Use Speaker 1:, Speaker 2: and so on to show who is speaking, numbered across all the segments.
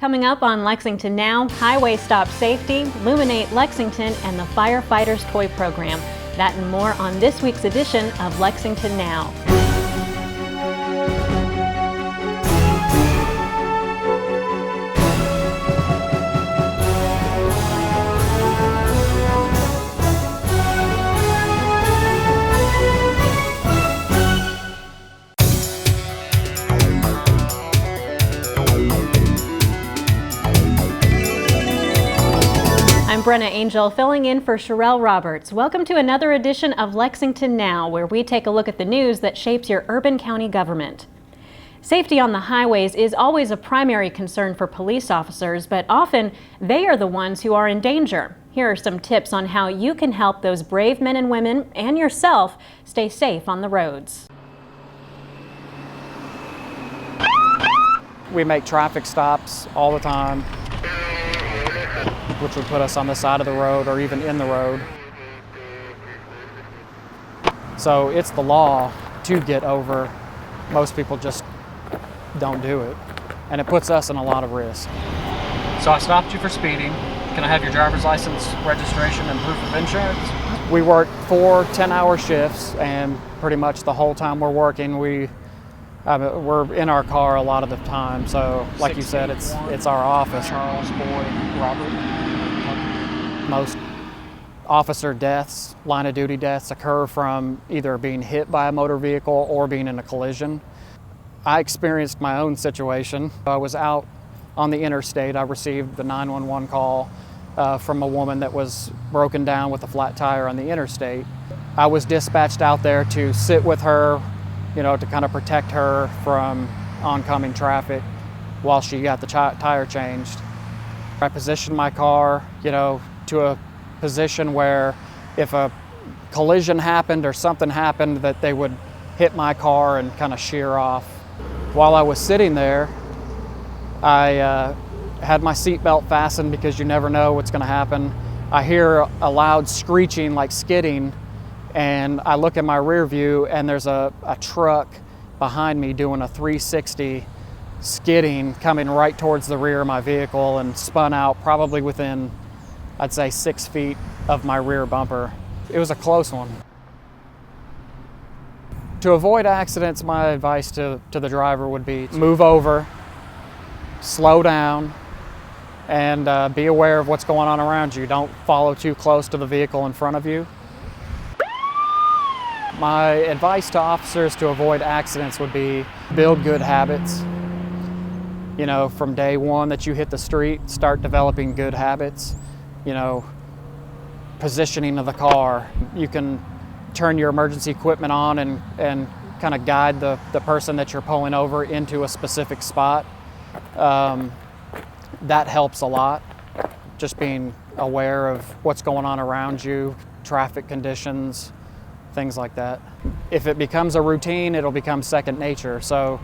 Speaker 1: Coming up on Lexington Now, highway stop safety, Luminate Lexington, and the Firefighters Toy Program. That and more on this week's edition of Lexington Now. I'm Brenna Angel, filling in for Sherelle Roberts. Welcome to another edition of Lexington Now, where we take a look at the news that shapes your urban county government. Safety on the highways is always a primary concern for police officers, but often they are the ones who are in danger. Here are some tips on how you can help those brave men and women and yourself stay safe on the roads.
Speaker 2: We make traffic stops all the time, which would put us on the side of the road or even in the road. So it's the law to get over. Most people just don't do it, and it puts us in a lot of risk.
Speaker 3: So I stopped you for speeding. Can I have your driver's license, registration, and proof of insurance?
Speaker 2: We work 4 10-hour shifts, and pretty much the whole time we're working, we're in our car a lot of the time. So like you said, it's our office.
Speaker 3: Charles, Boyd, Robert.
Speaker 2: Most officer deaths, line of duty deaths, occur from either being hit by a motor vehicle or being in a collision. I experienced my own situation. I was out on the interstate. I received the 911 call from a woman that was broken down with a flat tire on the interstate. I was dispatched out there to sit with her, to kind of protect her from oncoming traffic while she got the tire changed. I positioned my car, to a position where if a collision happened or something happened, that they would hit my car and kind of shear off. While I was sitting there, I had my seatbelt fastened because you never know what's going to happen. I hear a loud screeching, like skidding, and I look in my rear view and there's a truck behind me doing a 360 skidding, coming right towards the rear of my vehicle, and spun out probably within, I'd say, 6 feet of my rear bumper. It was a close one. To avoid accidents, my advice to the driver would be move over, slow down, and be aware of what's going on around you. Don't follow too close to the vehicle in front of you. My advice to officers to avoid accidents would be build good habits. From day one that you hit the street, start developing good habits. Positioning of the car. You can turn your emergency equipment on and kind of guide the person that you're pulling over into a specific spot. That helps a lot. Just being aware of what's going on around you, traffic conditions, things like that. If it becomes a routine, it'll become second nature. So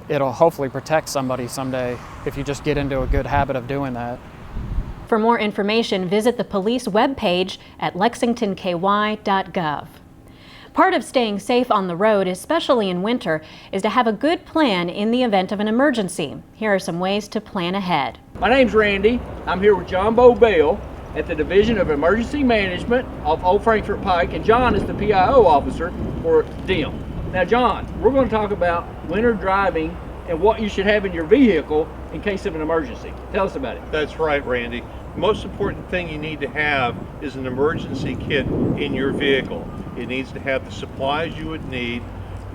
Speaker 2: it'll hopefully protect somebody someday if you just get into a good habit of doing that.
Speaker 1: For more information, visit the police webpage at lexingtonky.gov. Part of staying safe on the road, especially in winter, is to have a good plan in the event of an emergency. Here are some ways to plan ahead.
Speaker 4: My name's Randy. I'm here with John Bobale at the Division of Emergency Management of Old Frankfort Pike, and John is the PIO officer for DIM. Now, John, we're going to talk about winter driving and what you should have in your vehicle in case of an emergency. Tell us about it.
Speaker 5: That's right, Randy. The most important thing you need to have is an emergency kit in your vehicle. It needs to have the supplies you would need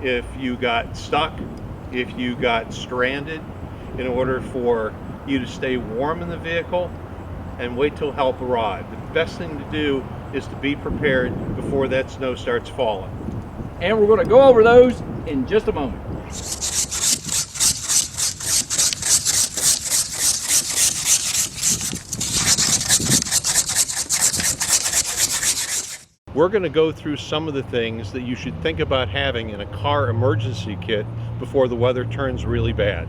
Speaker 5: if you got stuck, if you got stranded, in order for you to stay warm in the vehicle and wait till help arrives. The best thing to do is to be prepared before that snow starts falling.
Speaker 4: And we're going to go over those in just a moment.
Speaker 5: We're going to go through some of the things that you should think about having in a car emergency kit before the weather turns really bad.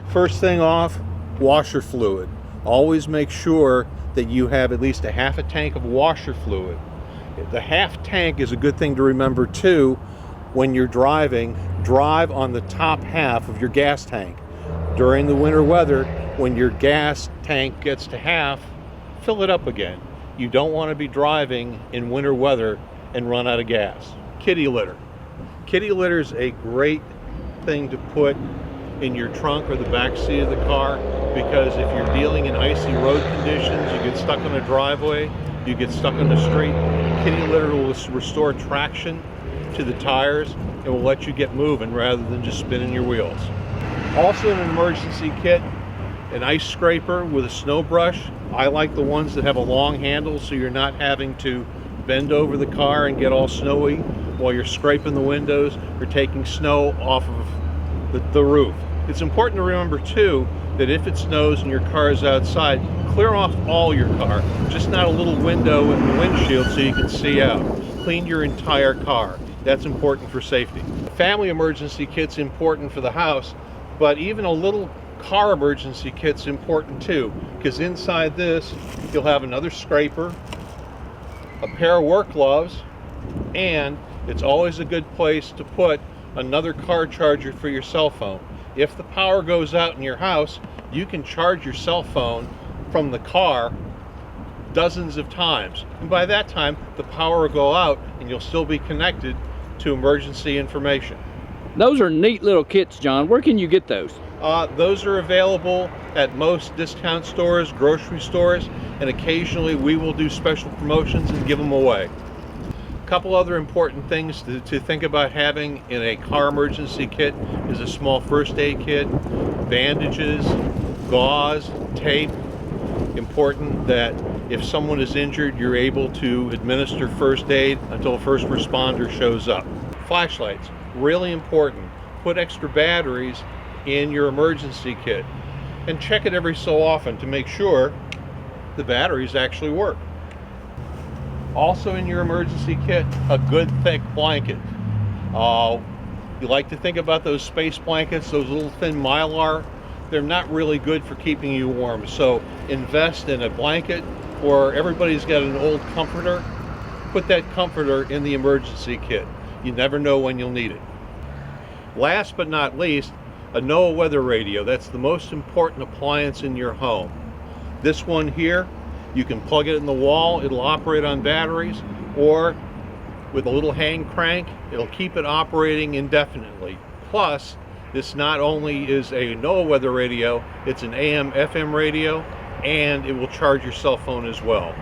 Speaker 5: First thing off, washer fluid. Always make sure that you have at least a half a tank of washer fluid. The half tank is a good thing to remember too when you're driving. drive on the top half of your gas tank. During the winter weather, when your gas tank gets to half, fill it up again. You don't want to be driving in winter weather and run out of gas. Kitty litter. Kitty litter is a great thing to put in your trunk or the back seat of the car, because if you're dealing in icy road conditions, you get stuck on a driveway, you get stuck on the street, kitty litter will restore traction to the tires and will let you get moving rather than just spinning your wheels. Also in an emergency kit, an ice scraper with a snow brush. I like the ones that have a long handle so you're not having to bend over the car and get all snowy while you're scraping the windows or taking snow off of the roof. It's important to remember too that if it snows and your car is outside, clear off all your car, just not a little window in the windshield so you can see out. Clean your entire car. That's important for safety. Family emergency kit's important for the house, but even a little car emergency kit's important too, because inside this you'll have another scraper, a pair of work gloves, and it's always a good place to put another car charger for your cell phone. If the power goes out in your house, you can charge your cell phone from the car dozens of times, and by that time the power will go out and you'll still be connected to emergency information.
Speaker 4: Those are neat little kits, John. Where can you get those?
Speaker 5: Those are available at most discount stores, grocery stores, and occasionally we will do special promotions and give them away. A couple other important things to think about having in a car emergency kit is a small first aid kit, bandages, gauze, tape. Important that if someone is injured, you're able to administer first aid until a first responder shows up. Flashlights, really important. Put extra batteries in your emergency kit and check it every so often to make sure the batteries actually work. Also in your emergency kit, a good thick blanket. You like to think about those space blankets, those little thin Mylar. They're not really good for keeping you warm, so invest in a blanket, or everybody's got an old comforter. Put that comforter in the emergency kit. You never know when you'll need it. Last but not least, a NOAA weather radio. That's the most important appliance in your home. This one here, you can plug it in the wall, it'll operate on batteries, or with a little hand crank, it'll keep it operating indefinitely. Plus, this not only is a NOAA weather radio, it's an AM FM radio, and it will charge your cell phone as well.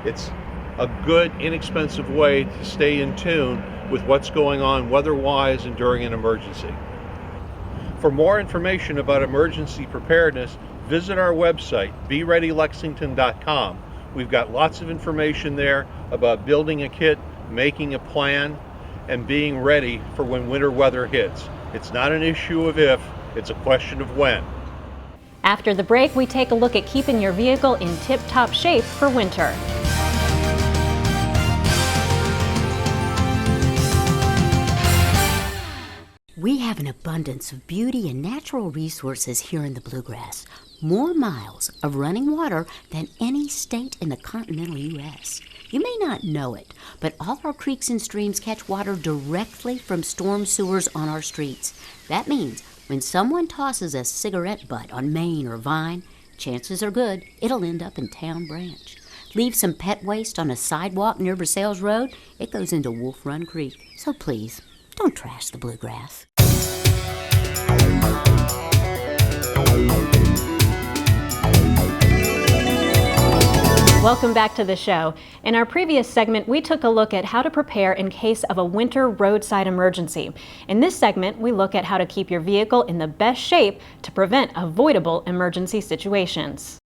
Speaker 5: It's a good, inexpensive way to stay in tune with what's going on weather-wise and during an emergency. For more information about emergency preparedness, visit our website, BeReadyLexington.com. We've got lots of information there about building a kit, making a plan, and being ready for when winter weather hits. It's not an issue of if, it's a question of when.
Speaker 1: After the break, we take a look at keeping your vehicle in tip-top shape for winter.
Speaker 6: We have an abundance of beauty and natural resources here in the Bluegrass. More miles of running water than any state in the continental U.S. You may not know it, but all our creeks and streams catch water directly from storm sewers on our streets. That means when someone tosses a cigarette butt on Main or Vine, chances are good it'll end up in Town Branch. Leave some pet waste on a sidewalk near Versailles Road, it goes into Wolf Run Creek. So please, don't trash the Bluegrass.
Speaker 1: Welcome back to the show. In our previous segment, we took a look at how to prepare in case of a winter roadside emergency. In this segment, we look at how to keep your vehicle in the best shape to prevent avoidable emergency situations.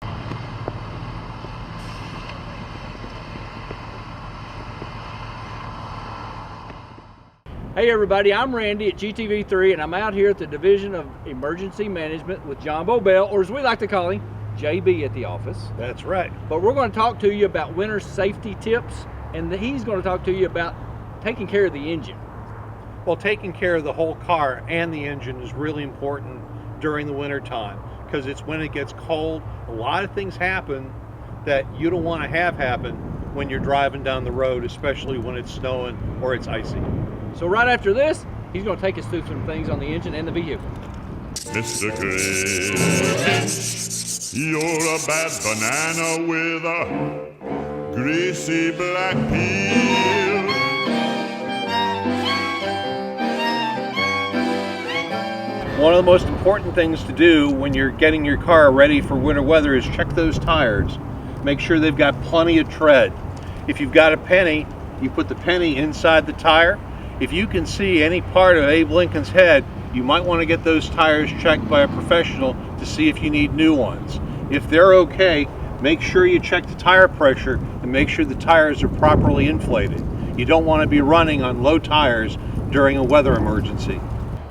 Speaker 4: Hey everybody, I'm Randy at GTV3 and I'm out here at the Division of Emergency Management with John Bell, or as we like to call him, JB at the office.
Speaker 5: That's right.
Speaker 4: But we're going to talk to you about winter safety tips, and he's going to talk to you about taking care of the engine.
Speaker 5: Well, taking care of the whole car and the engine is really important during the winter time, because it's when it gets cold. A lot of things happen that you don't want to have happen when you're driving down the road, especially when it's snowing or it's icy.
Speaker 4: So right after this, He's going to take us through some things on the engine and the vehicle.
Speaker 7: Mr. Grinch, you're a bad banana with a greasy black peel.
Speaker 5: One of the most important things to do when you're getting your car ready for winter weather is check those tires. Make sure they've got plenty of tread. If you've got a penny, you put the penny inside the tire. If you can see any part of Abe Lincoln's head, you might want to get those tires checked by a professional to see if you need new ones. If they're okay, make sure you check the tire pressure and make sure the tires are properly inflated. You don't want to be running on low tires during a weather emergency.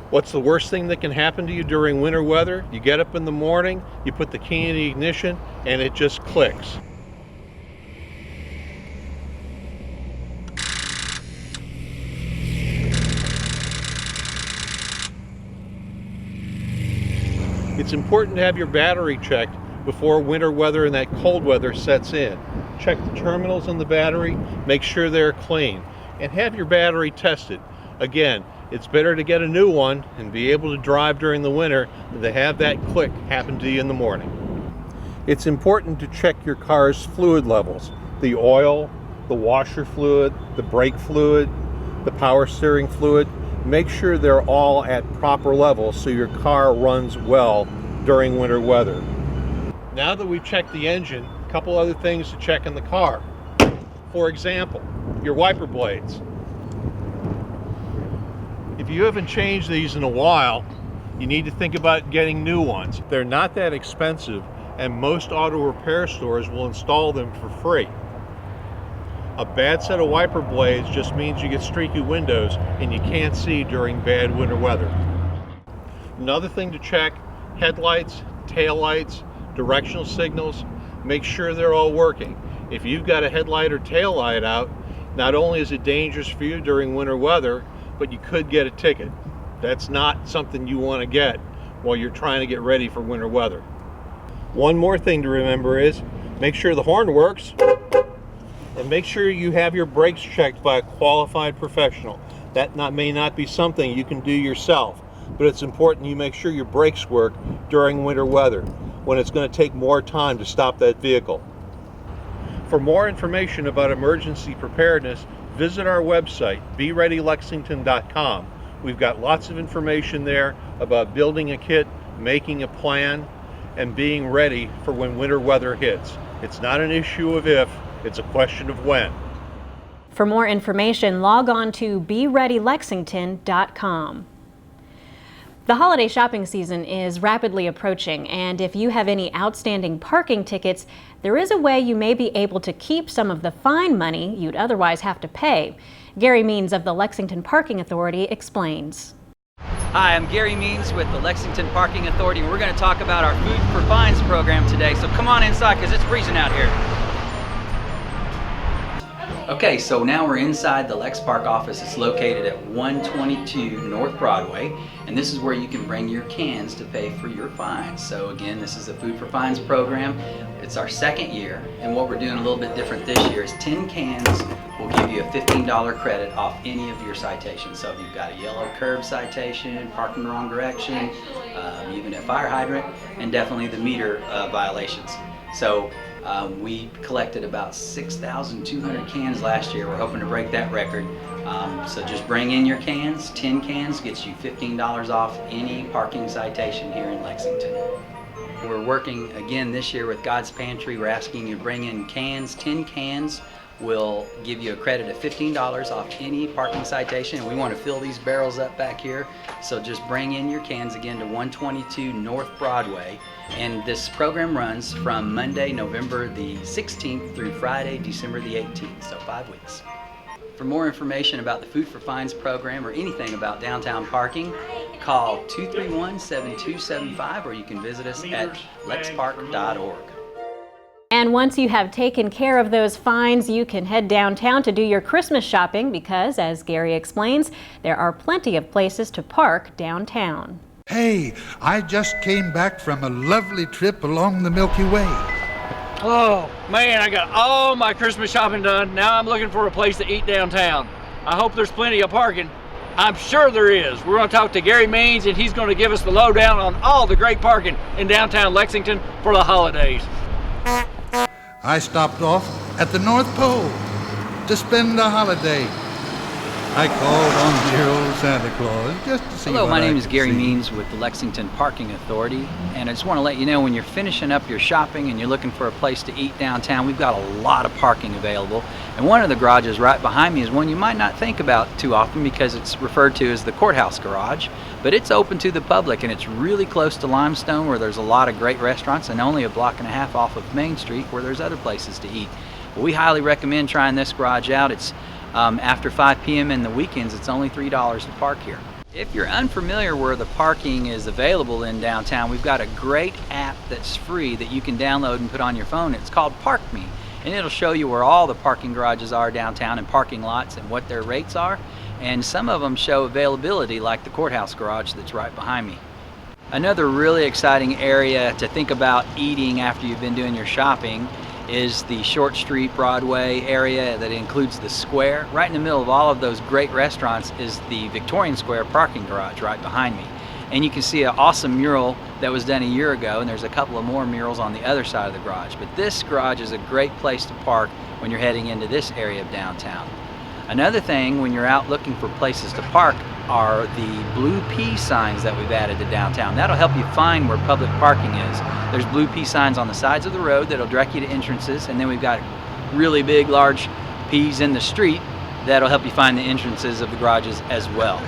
Speaker 5: What's the worst thing that can happen to you during winter weather? You get up in the morning, you put the key in the ignition, and it just clicks. It's important to have your battery checked before winter weather and that cold weather sets in. Check the terminals on the battery, make sure they're clean, and have your battery tested. Again, it's better to get a new one and be able to drive during the winter than to have that click happen to you in the morning. It's important to check your car's fluid levels, the oil, the washer fluid, the brake fluid, the power steering fluid. Make sure they're all at proper levels so your car runs well during winter weather. Now that we've checked the engine, a couple other things to check in the car. For example, your wiper blades. If you haven't changed these in a while, you need to think about getting new ones. They're not that expensive, and most auto repair stores will install them for free. A bad set of wiper blades just means you get streaky windows and you can't see during bad winter weather. Another thing to check, headlights, taillights, directional signals, make sure they're all working. If you've got a headlight or tail light out, not only is it dangerous for you during winter weather, but you could get a ticket. That's not something you want to get while you're trying to get ready for winter weather. One more thing to remember is make sure the horn works and make sure you have your brakes checked by a qualified professional. That may not be something you can do yourself, but it's important you make sure your brakes work during winter weather when it's going to take more time to stop that vehicle. For more information about emergency preparedness, visit our website, BeReadyLexington.com. We've got lots of information there about building a kit, making a plan, and being ready for when winter weather hits. It's not an issue of if, it's a question of when.
Speaker 1: For more information, log on to BeReadyLexington.com. The holiday shopping season is rapidly approaching, and if you have any outstanding parking tickets, there is a way you may be able to keep some of the fine money you'd otherwise have to pay. Gary Means of the Lexington Parking Authority explains.
Speaker 8: Hi, I'm Gary Means with the Lexington Parking Authority, and we're going to talk about our Food for Fines program today, so come on inside because it's freezing out here. Okay, so now we're inside the Lex Park office. It's located at 122 North Broadway, and this is where you can bring your cans to pay for your fines. So again, this is the Food for Fines program. It's our second year, and what we're doing a little bit different this year is 10 cans will give you a $15 credit off any of your citations. So if you've got a yellow curb citation, parking the wrong direction, even a fire hydrant, and definitely the meter violations. So we collected about 6,200 cans last year. We're hoping to break that record. So just bring in your cans. 10 cans gets you $15 off any parking citation here in Lexington. We're working again this year with God's Pantry. We're asking you to bring in cans. 10 cans will give you a credit of $15 off any parking citation. We want to fill these barrels up back here. So just bring in your cans again to 122 North Broadway. And this program runs from Monday, November the 16th through Friday, December the 18th, so 5 weeks. For more information about the Food for Fines program or anything about downtown parking, call 231-7275 or you can visit us at lexpark.org.
Speaker 1: And once you have taken care of those fines, you can head downtown to do your Christmas shopping because, as Gary explains, there are plenty of places to park downtown.
Speaker 9: Hey, I just came back from a lovely trip along the Milky Way.
Speaker 4: Oh man, I got all my Christmas shopping done. Now I'm looking for a place to eat downtown. I hope there's plenty of parking. I'm sure there is. We're going to talk to Gary Means, and he's going to give us the lowdown on all the great parking in downtown Lexington for the holidays.
Speaker 9: I stopped off at the North Pole to spend a holiday. I called on dear old Santa Claus just to see.
Speaker 8: Hello,
Speaker 9: what
Speaker 8: my
Speaker 9: I
Speaker 8: name is
Speaker 9: could
Speaker 8: Gary
Speaker 9: see.
Speaker 8: Means with the Lexington Parking Authority, and I just want to let you know when you're finishing up your shopping and you're looking for a place to eat downtown, we've got a lot of parking available. And one of the garages right behind me is one you might not think about too often because it's referred to as the courthouse garage, but it's open to the public and it's really close to Limestone where there's a lot of great restaurants and only a block and a half off of Main Street where there's other places to eat. Well, we highly recommend trying this garage out. It's after 5 p.m. in the weekends, it's only $3 to park here. If you're unfamiliar where the parking is available in downtown, we've got a great app that's free that you can download and put on your phone. It's called Park Me, and it'll show you where all the parking garages are downtown and parking lots and what their rates are. And some of them show availability, like the courthouse garage that's right behind me. Another really exciting area to think about eating after you've been doing your shopping is the Short Street Broadway area that includes the square. Right in the middle of all of those great restaurants is the Victorian Square parking garage right behind me. And you can see an awesome mural that was done a year ago, and there's a couple of more murals on the other side of the garage. But this garage is a great place to park when you're heading into this area of downtown. Another thing when you're out looking for places to park are the blue P signs that we've added to downtown. That'll help you find where public parking is. There's blue P signs on the sides of the road that'll direct you to entrances, and then we've got really big, large P's in the street that'll help you find the entrances of the garages as well.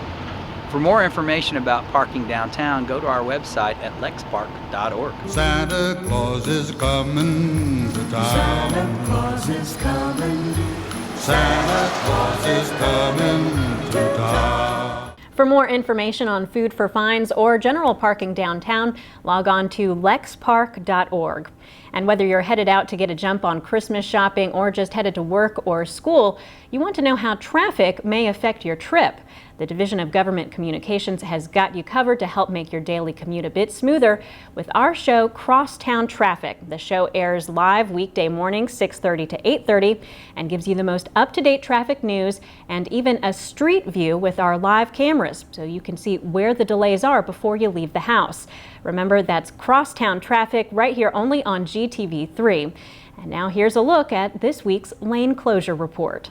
Speaker 8: For more information about parking downtown, go to our website at lexpark.org.
Speaker 9: Santa Claus is coming to town. Santa Claus is coming. Santa Claus is coming to town.
Speaker 1: For more information on Food for Fines or general parking downtown, log on to lexpark.org. And whether you're headed out to get a jump on Christmas shopping or just headed to work or school, you want to know how traffic may affect your trip. The Division of Government Communications has got you covered to help make your daily commute a bit smoother with our show, Crosstown Traffic. The show airs live weekday mornings, 6:30 to 8:30, and gives you the most up-to-date traffic news and even a street view with our live cameras, so you can see where the delays are before you leave the house. Remember, that's Crosstown Traffic right here only on GTV3. And now here's a look at this week's lane closure report.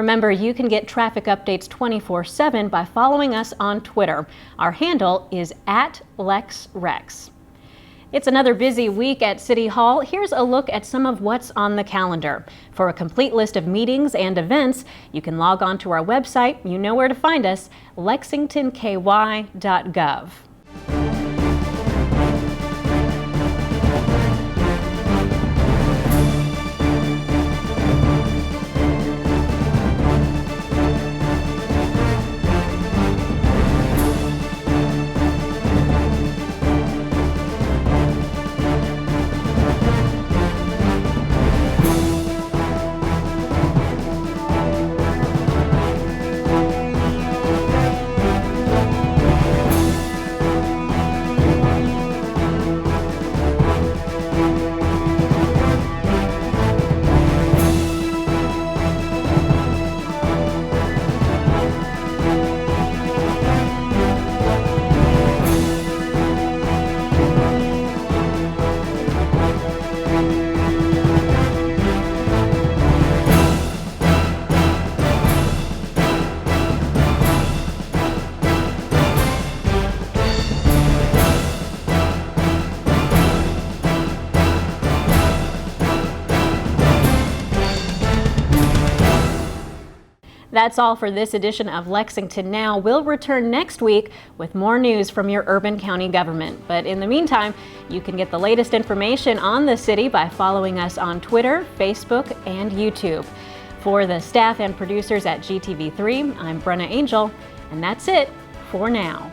Speaker 1: Remember, you can get traffic updates 24/7 by following us on Twitter. Our handle is @LexRex. It's another busy week at City Hall. Here's a look at some of what's on the calendar. For a complete list of meetings and events, you can log on to our website. You know where to find us, lexingtonky.gov. That's all for this edition of Lexington Now. We'll return next week with more news from your urban county government. But in the meantime, you can get the latest information on the city by following us on Twitter, Facebook, and YouTube. For the staff and producers at GTV3, I'm Brenna Angel, and that's it for now.